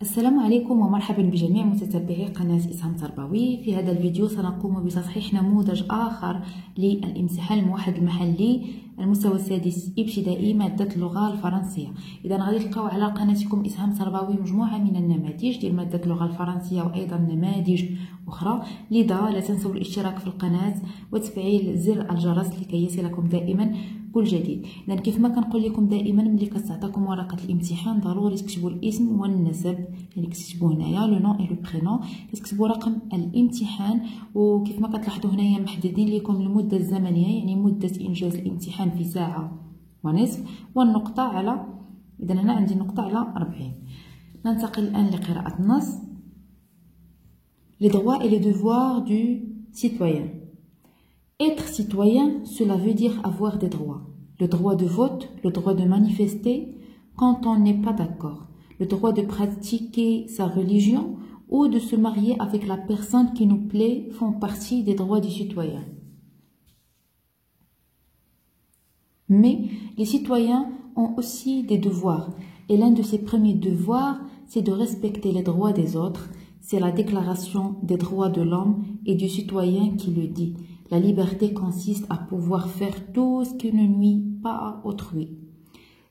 السلام عليكم ومرحبا بجميع متتبعي قناة إسهام تربوي. في هذا الفيديو سنقوم بتصحيح نموذج آخر للامتحان الموحد المحلي المستوى السادس ابتدائي مادة اللغة الفرنسية. إذا غادي تلقاو على قناتكم إسهام تربوي مجموعة من النماذج ديال مادة اللغة الفرنسية وأيضا نماذج أخرى، لذا لا تنسوا الاشتراك في القناة وتفعيل زر الجرس لكي يصلكم دائما كل جديد. إذا كيف ما كنقول لكم دائما ملي كتعطاكم ورقة الامتحان ضروري تكتبوا الاسم والنسب، يعني كتكتبوا هنايا لو نون اي لو برينون، كتكتبوا رقم الامتحان، وكيف ما كتلاحظوا هنايا محددين لكم المدة الزمنية، يعني مدة إنجاز الامتحان في ساعة ونصف، والنقطة على، إذا هنا عندي النقطة على 40. ننتقل الآن لقراءة النص. Les droits et les devoirs du citoyen. Être citoyen, cela veut dire avoir des droits. Le droit de vote, le droit de manifester quand on n'est pas d'accord, le droit de pratiquer sa religion ou de se marier avec la personne qui nous plaît font partie des droits du citoyen. Mais les citoyens ont aussi des devoirs, et l'un de ces premiers devoirs, c'est de respecter les droits des autres. C'est la déclaration des droits de l'homme et du citoyen qui le dit. La liberté consiste à pouvoir faire tout ce qui ne nuit pas à autrui.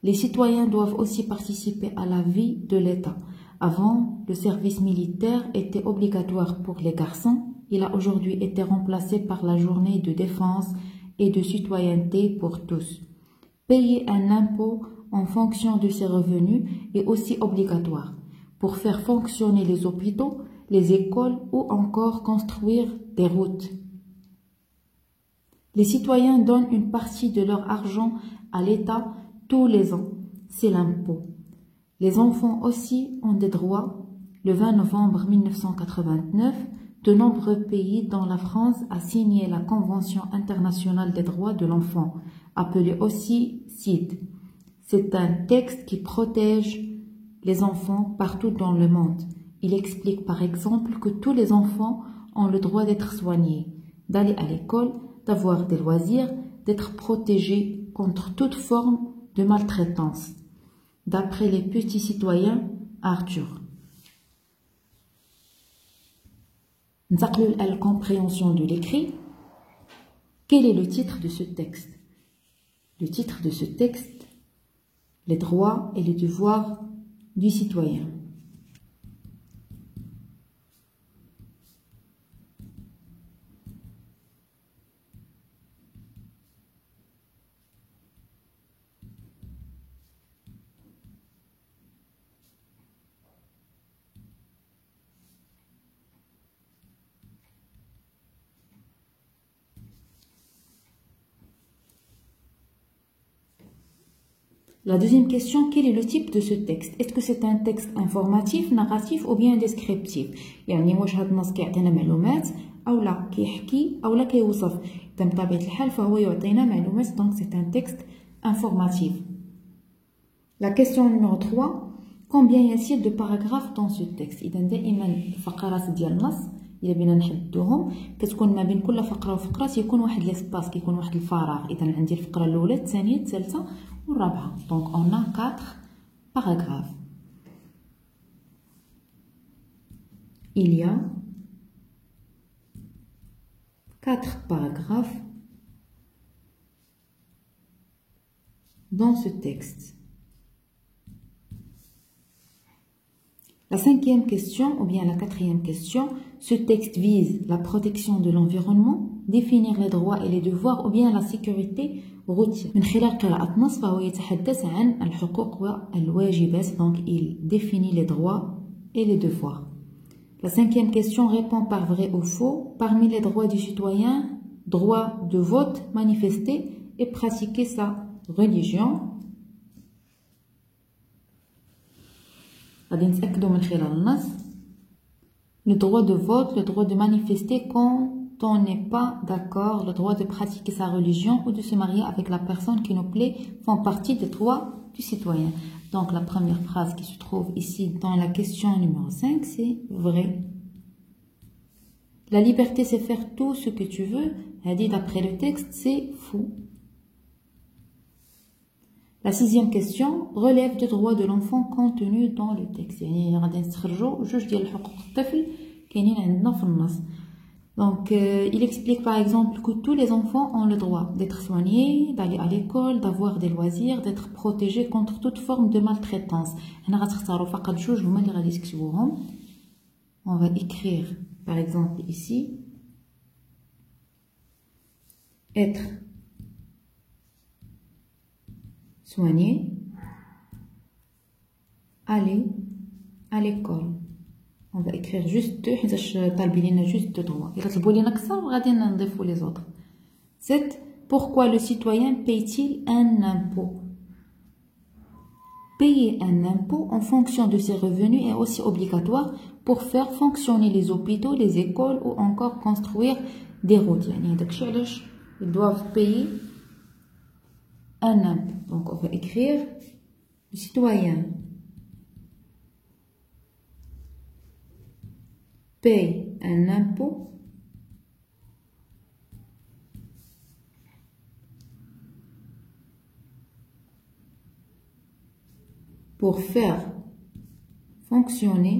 Les citoyens doivent aussi participer à la vie de l'État. Avant, le service militaire était obligatoire pour les garçons. Il a aujourd'hui été remplacé par la journée de défense et de citoyenneté pour tous. Payer un impôt en fonction de ses revenus est aussi obligatoire pour faire fonctionner les hôpitaux, les écoles ou encore construire des routes. Les citoyens donnent une partie de leur argent à l'État tous les ans, c'est l'impôt. Les enfants aussi ont des droits. Le 20 novembre 1989, de nombreux pays dont la France a signé la Convention internationale des droits de l'enfant, appelée aussi CID. C'est un texte qui protège les enfants partout dans le monde. Il explique par exemple que tous les enfants ont le droit d'être soignés, d'aller à l'école, d'avoir des loisirs, d'être protégés contre toute forme de maltraitance. D'après les petits citoyens, Arthur. ننتقل à la compréhension de l'écrit. Quel est le titre de ce texte? Le titre de ce texte, les droits et les devoirs du citoyen. La deuxième question, quel est le type de ce texte? Est-ce que c'est un texte informatif, narratif ou bien descriptif? يعني واش هاد النص كيعطينا معلومات او لا كيحكي او لا كيوصف؟ إذا بطبيعة الحال فهو يعطينا معلومات، donc c'est un texte informatif. La question numéro 3, combien y a-t-il de paragraphes dans ce texte؟ إذا دائما الفقرات ديال النص إلا بينا نحدوهم كتكون ما بين كل فقرة وفقرة تيكون واحد ليسباس، كيكون واحد الفراغ. إذا عندي الفقرة الأولى، الثانية، الثالثة والرابعة. Donc on a 4 paragraphes. Il y a 4 paragraphes dans ce texte. La cinquième question, ou bien la quatrième question, ce texte vise la protection de l'environnement, définir les droits et les devoirs, ou bien la sécurité routière. من خلال قراءة النص فهو يتحدث عن الحقوق والواجبات. Donc il définit les droits et les devoirs. La cinquième question répond par vrai ou faux. Parmi les droits du citoyen, droit de vote, manifester et pratiquer sa religion. غادي نتأكدوا من خلال النص. Le droit de vote, le droit de manifester quand on n'est pas d'accord, le droit de pratiquer sa religion ou de se marier avec la personne qui nous plaît font partie des droits du citoyen. Donc la première phrase qui se trouve ici dans la question numéro 5, c'est vrai. La liberté, c'est faire tout ce que tu veux. Elle dit d'après le texte, c'est faux. La sixième question relève des droits de l'enfant contenus dans le texte. يعني غادي نستخرجوا جوج ديال حقوق الطفل كاينين عندنا في النص. Donc, il explique par exemple que tous les enfants ont le droit d'être soignés, d'aller à l'école, d'avoir des loisirs, d'être protégés contre toute forme de maltraitance. هنا غتختاروا فقط جوج هما اللي غادي تكتبوهم. On va écrire par exemple ici être soigné, aller à l'école. On va écrire juste deux حيتاش طالبين لينا juste deux droits. إلا طلبوا لينا أكثر غادي نضيفوا les autres. 7. Pourquoi le citoyen paye-t-il un impôt? Payer un impôt en fonction de ses revenus est aussi obligatoire pour faire fonctionner les hôpitaux, les écoles ou encore construire des routes. يعني داكشي علاش ils doivent payer un impôt. Donc on va écrire le citoyen paye un impôt pour faire fonctionner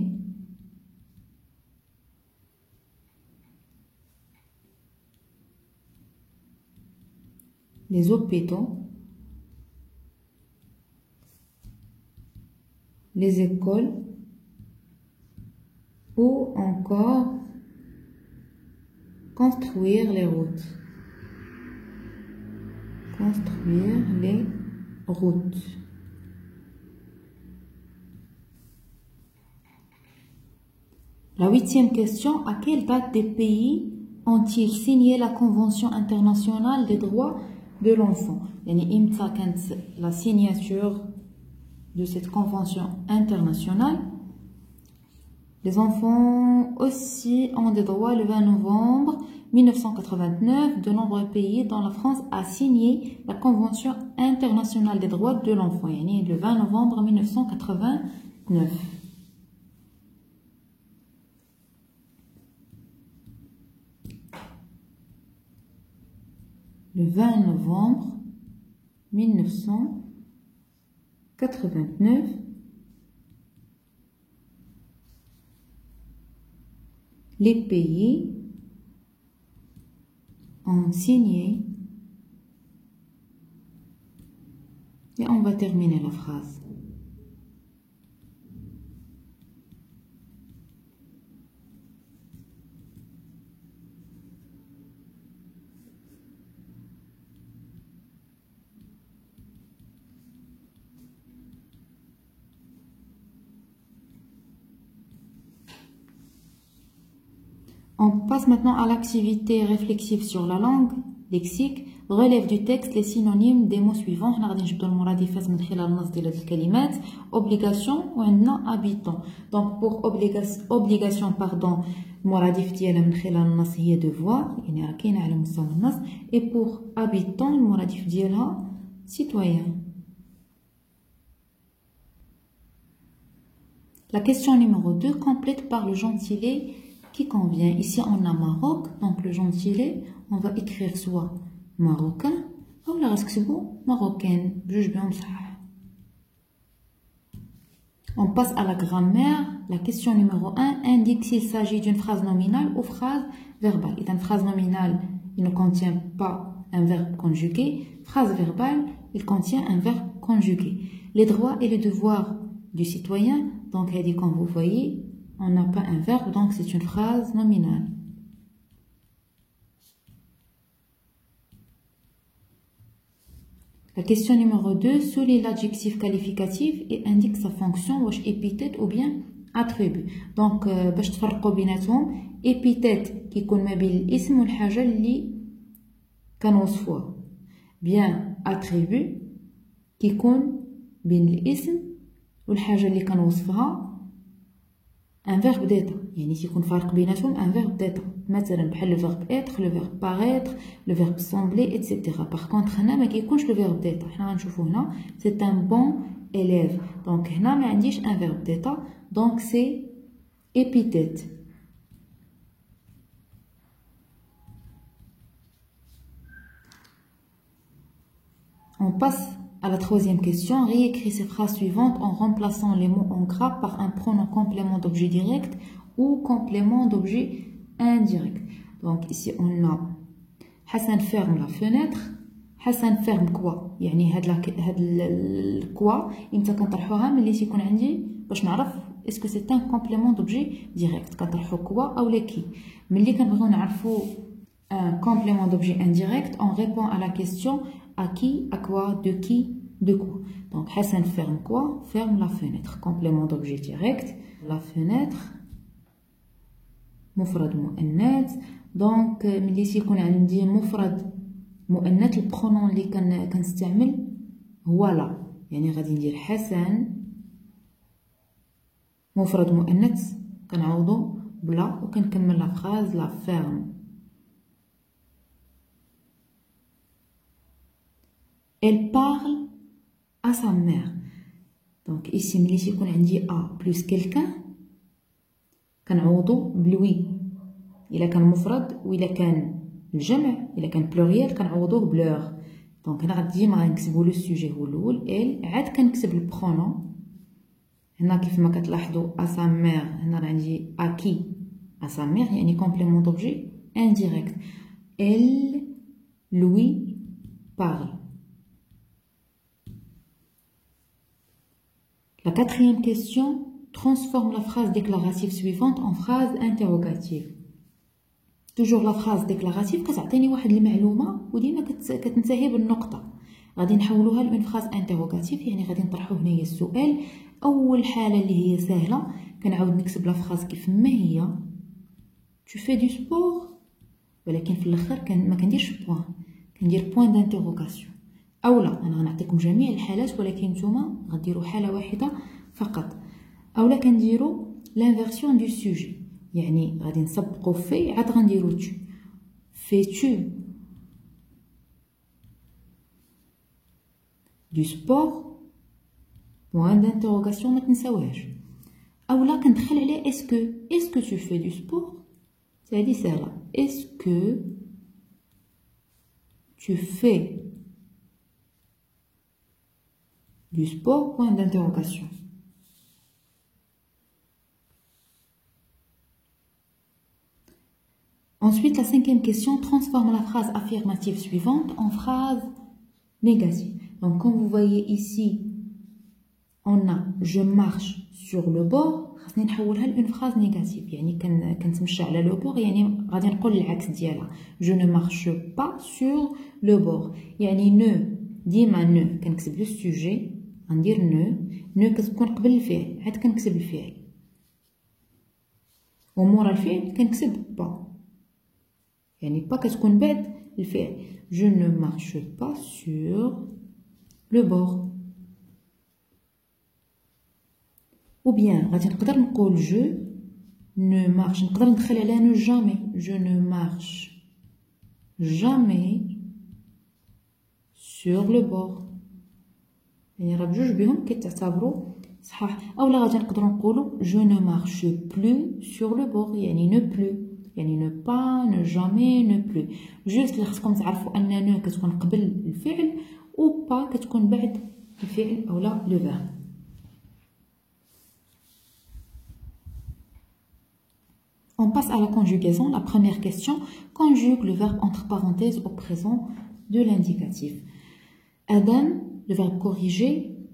les hôpitaux, les écoles ou encore construire les routes. Construire les routes. La huitième question, à quelle date des pays ont-ils signé la Convention internationale des droits de l'enfant? يعني إمتى كانت la signature de cette convention internationale? Les enfants aussi ont des droits. Le 20 novembre 1989, de nombreux pays dont la France a signé la Convention internationale des droits de l'enfant. يعني le 20 novembre 1989. Le 20 novembre 1989, les pays ont signé, et on va terminer la phrase. On passe maintenant à l'activité réflexive sur la langue, lexique, relève du texte les synonymes des mots suivants. On va نجبدوا المرادفات من خلال النص ديال الكلمات. Obligation وعندنا habitant. Donc pour obligation pardon المرادف ديالها من خلال النص هي devoir يعني راه كاينه على مستوى النص. Et pour habitant المرادف ديالها citoyen. La question numéro 2 complète par le gentilé qui convient. Ici, on a Maroc, donc le gentilé, on va écrire soit marocain ou la marocaine. On passe à la grammaire. La question numéro 1 indique s'il s'agit d'une phrase nominale ou phrase verbale. Et une phrase nominale, il ne contient pas un verbe conjugué. Phrase verbale, il contient un verbe conjugué. Les droits et les devoirs du citoyen, donc elle dit comme vous voyez, on n'a pas un verbe, donc c'est une phrase nominale. La question numéro 2, souligne l'adjectif qualificatif et indique sa fonction, ou épithète ou bien attribut. Donc, باش تفرقوا بيناتهم épithète qui يكون ما بين الاسم والحاجة اللي كنوصفوها. Bien attribut qui يكون بين الاسم والحاجة اللي كنوصفها un verbe d'être. يعني سيكون فرق بيناتهم un verbe d'être. مثلا بحال le verbe être, le verbe paraître, le verbe sembler, etc. Par contre هنا ما كيكونش le verbe d'être. حنا غنشوفو هنا c'est un bon élève. Donc هنا ما عنديش un verbe d'être. Donc c'est épithète. On passe à la troisième question, réécris ces phrases suivantes en remplaçant les mots en gras par un pronom complément d'objet direct ou complément d'objet indirect. Donc ici on a Hassan ferme la fenêtre. Hassan ferme quoi يعني هاد الكوا امتى كنطرحوها ملي تيكون عندي باش نعرف اسكو سي ان كومبليمون دوبجي ديريكت كنطرحو كوا او كي. ملي كنبغيو نعرفو un complément d'objet indirect, on répond à la question à qui, à quoi, de quoi. Donc Hassan ferme quoi? Ferme la fenêtre. Complément d'objet direct, la fenêtre. مفرد مؤنث. Donc ملي تيكون عندي مفرد مؤنث البرونون اللي كنستعمل هو لا. يعني غادي ندير حسن مفرد مؤنث كنعوضو بلا وكنكمل لا فراز لا فيرم. Elle parle à sa mère. Donc ici ملي تيكون عندي a plus quelqu'un كنعوضو بلوي. إلا كان مفرد وإلا كان الجمع إلا كان بلوريال كنعوضوه بلور. دونك هنا ديما غنكتبو لو سوجي هو الأول إل عاد كنكتب البرونون. هنا كيف ما كتلاحظوا à sa mère هنا راه عندي à qui à sa mère يعني complément d'objet indirect. Elle lui parle. La quatrième question, transforme la phrase déclarative suivante en phrase interrogative. Toujours la phrase déclarative كتعطيني واحد المعلومة وديما كتنتهي بالنقطة. غادي نحولوها لون phrase interrogative يعني غادي نطرحو هنايا السؤال. أول حالة اللي هي سهلة كنعاود نكتب لا phrase كيف ما هي. Tu fais du sport؟ ولكن في الآخر ما كنديرش بوان كندير بوان d'interrogation. أولا أنا غنعطيكم جميع الحالات ولكن نتوما غديروا حالة واحدة فقط. أولا كنديروا l'inversion du sujet يعني غادي نسبقوا في عاد غنديروا tu. Fais-tu du sport؟ point d'interrogation ما تنساوهاش. أولا كندخل عليه est-ce que tu fais du sport؟ هذه سهلة. est-ce que tu fais du sport point d'interrogation. Ensuite, la cinquième question, transforme la phrase affirmative suivante en phrase négative. Donc, comme vous voyez ici, on a je marche sur le bord. خاصني نحولها لune phrase négative. يعني كنتمشى على le bord يعني غادي نقول العكس ديالها. Je ne marche pas sur le bord. يعني ne ديما ne كنكتب لو sujet غندير نو كتكون قبل الفعل عاد كنكتب الفعل ومورا الفعل كنكتب با يعني با كتكون بعد الفعل. je ne marche pas sur le bord. ou bien غادي نقدر نقول je ne marche نقدر ندخل عليها نو jamais. je ne marche jamais sur le bord يعني راه بجوج بهم كيتعتبروا صحاح. اولا غادي نقدروا نقولوا je ne marche plus sur le bord يعني ne plus يعني ne pas ne jamais ne plus. جوست اللي خصكم تعرفوا ان نو كتكون قبل الفعل و با كتكون بعد الفعل اولا لو فيرب. On passe à la conjugaison. La première question, conjugue le verbe entre parenthèses au présent de l'indicatif. Adam, le verbe corriger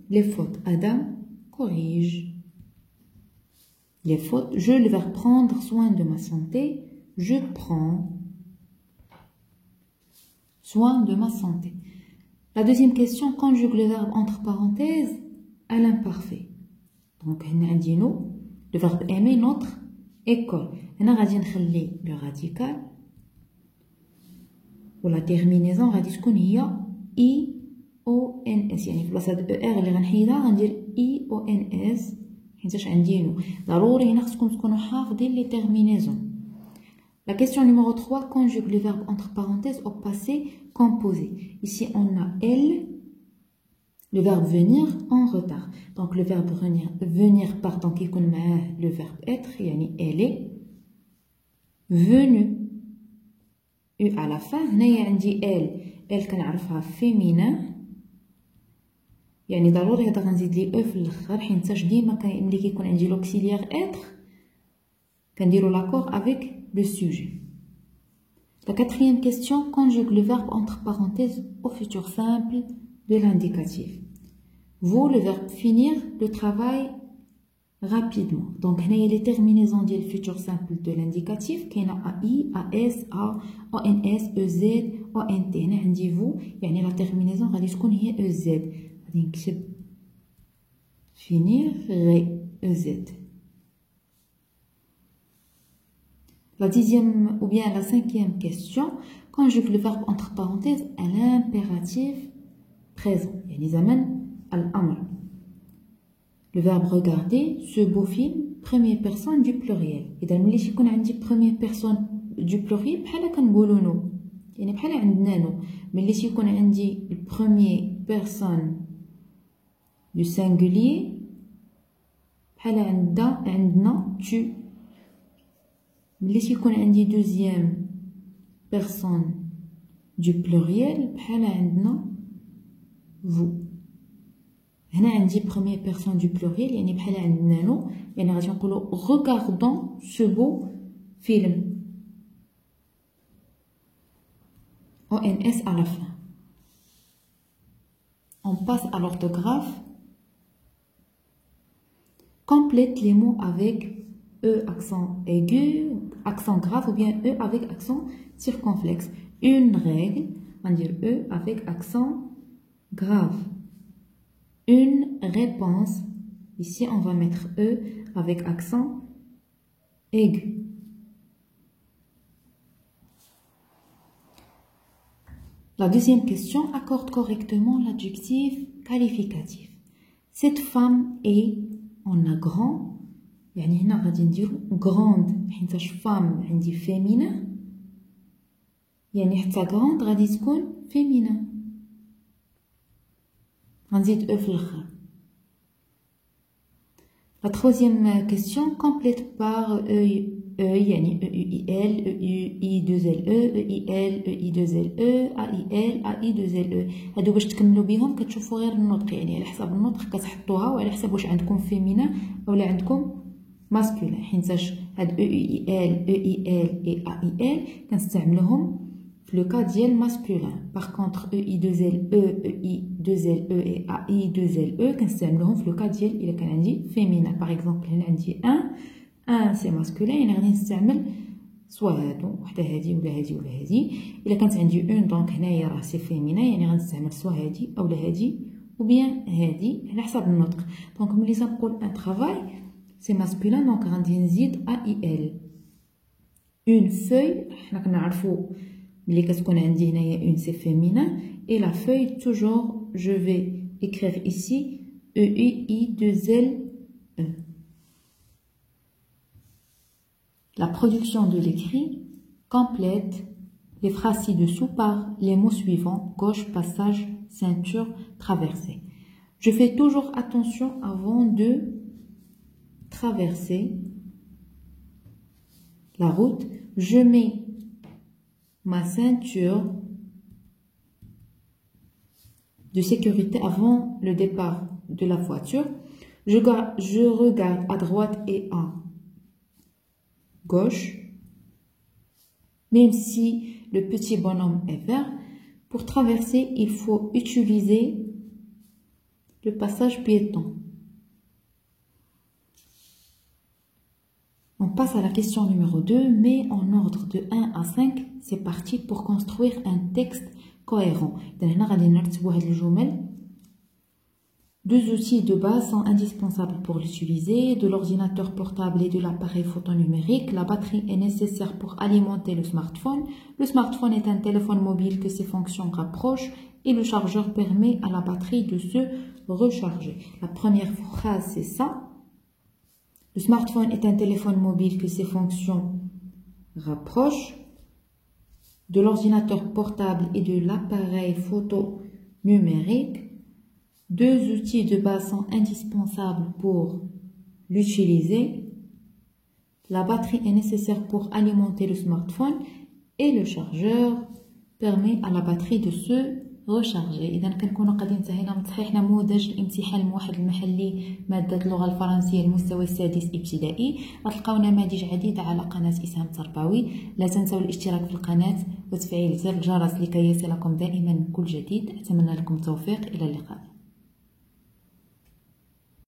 les fautes. Adam corrige les fautes. Je, le verbe prendre soin de ma santé. Je prends soin de ma santé. La deuxième question, conjugue le verbe entre parenthèses à l'imparfait. Donc, le verbe aimer, notre école. هنا غادي نخلي le radical و la terminaison غادي تكون هي IONS يعني في بلاصة ER اللي غنحيدها غندير IONS حيتاش عندي نو. ضروري هنا خصكم تكونوا حافظين لي terminaisons. La question numéro 3, conjugue le verbe entre parenthèses au passé composé. Ici on a elle, le verbe venir en retard. Donc le verbe venir pardon qui connaît le verbe être يعني elle est venue. Et à la fin هنايا عندي elle كنعرفها féminin يعني ضروري هذا غنزيد لي او في الاخر حيتاش ديما ملي كيكون عندي لوكسيليير être كنديرو l'accord avec le sujet. La quatrième question, conjugue le verbe entre parenthèses au futur simple de l'indicatif. Vous, le verbe finir le travail rapidement. Donc, il y a les terminaisons du futur simple de l'indicatif. Il y a AI, AS, A, ONS, EZ, ONT. عندي vous, يعني la terminaison غادي تكون هي EZ. غادي نكتب finir EZ. La dixième ou bien la cinquième question, conjugue le verbe entre parenthèses à l'impératif présent. يعني زمن الأمر. Le verbe regarder, ce beau film, première personne du pluriel. إذا ملي تيكون عندي première personne du pluriel بحال كنقولوا نو. يعني بحال عندنا نو. ملي تيكون عندي première personne du singulier بحال عندنا tu. ملي تيكون عندي deuxième personne du pluriel بحال عندنا vous. هنا عندي première personne du pluriel يعني بحال عندنا نو يعني غادي نقولوا regardons ce beau film. ONS à la fin. On passe à l'orthographe. Complète les mots avec E accent aigu, accent grave ou bien E avec accent circonflexe. Une règle, on va dire E avec accent grave. Une réponse, ici on va mettre E avec accent aigu. La deuxième question, accorde correctement l'adjectif qualificatif. Cette femme est en a grand, يعني هنا غادي نديرو grande حيتاش femme عندي féminin يعني حتى grande غادي تكون féminin غنزيد او في الاخر. La troisième question, complète par E يعني EUIL, EUI2LE, EIL, EI2LE, AIL, AI2LE. هادو باش تكملوا بهم كتشوفوا غير النطق يعني على حسب النطق كتحطوها وعلى حسب واش عندكم فيمينا اولا عندكم ماسكولين حيتاش هاد EUIL, EIL et AIL كنستعملوهم في لو كا ديال ماسكولين. باغ كونطخ EI2LE, EI2LE et AI2LE كنستعملوهم في لو كا ديال الا كان عندي فيمينا. باغ اكزومبل هنا عندي ان سي ماسكولين يعني غادي نستعمل سوا هادو وحده هادي ولا هادي ولا هادي. الا كانت عندي اون دونك هنايا راه سي فيمينا يعني غنستعمل سوا هادي اولا هادي ou bien هادي على حسب النطق. دونك ملي تنقول ان travail سي ماسكولين دونك غادي نزيد AIL. اون فeuille حنا كنعرفوا ملي كتكون عندي هنايا اون سي فيمينا et la feuille toujours je vais écrire ici EUI2LE. La production de l'écrit complète les phrases ci-dessous par les mots suivants: gauche, passage, ceinture, traversée. Je fais toujours attention avant de traverser la route. Je mets ma ceinture de sécurité avant le départ de la voiture. Je regarde à droite et à gauche, même si le petit bonhomme est vert. Pour traverser, il faut utiliser le passage piéton. On passe à la question numéro 2, mais en ordre de 1 à 5, c'est parti pour construire un texte cohérent. Deux outils de base sont indispensables pour l'utiliser, de l'ordinateur portable et de l'appareil photonumérique. La batterie est nécessaire pour alimenter le smartphone. Le smartphone est un téléphone mobile que ses fonctions rapprochent et le chargeur permet à la batterie de se recharger. La première phrase, c'est ça. Le smartphone est un téléphone mobile que ses fonctions rapprochent de l'ordinateur portable et de l'appareil photonumérique. Deux outils de base sont indispensables pour l'utiliser. La batterie est nécessaire pour alimenter le smartphone et le chargeur permet à la batterie de se غوشارجي. اذا كنكونوا قد انتهينا من تصحيح نموذج الامتحان الموحد المحلي ماده اللغه الفرنسيه المستوى السادس ابتدائي. غتلقاو نماذج عديده على قناه اسهام تربوي. لا تنسوا الاشتراك في القناه وتفعيل زر الجرس لكي يصلكم دائما كل جديد. اتمنى لكم التوفيق. الى اللقاء.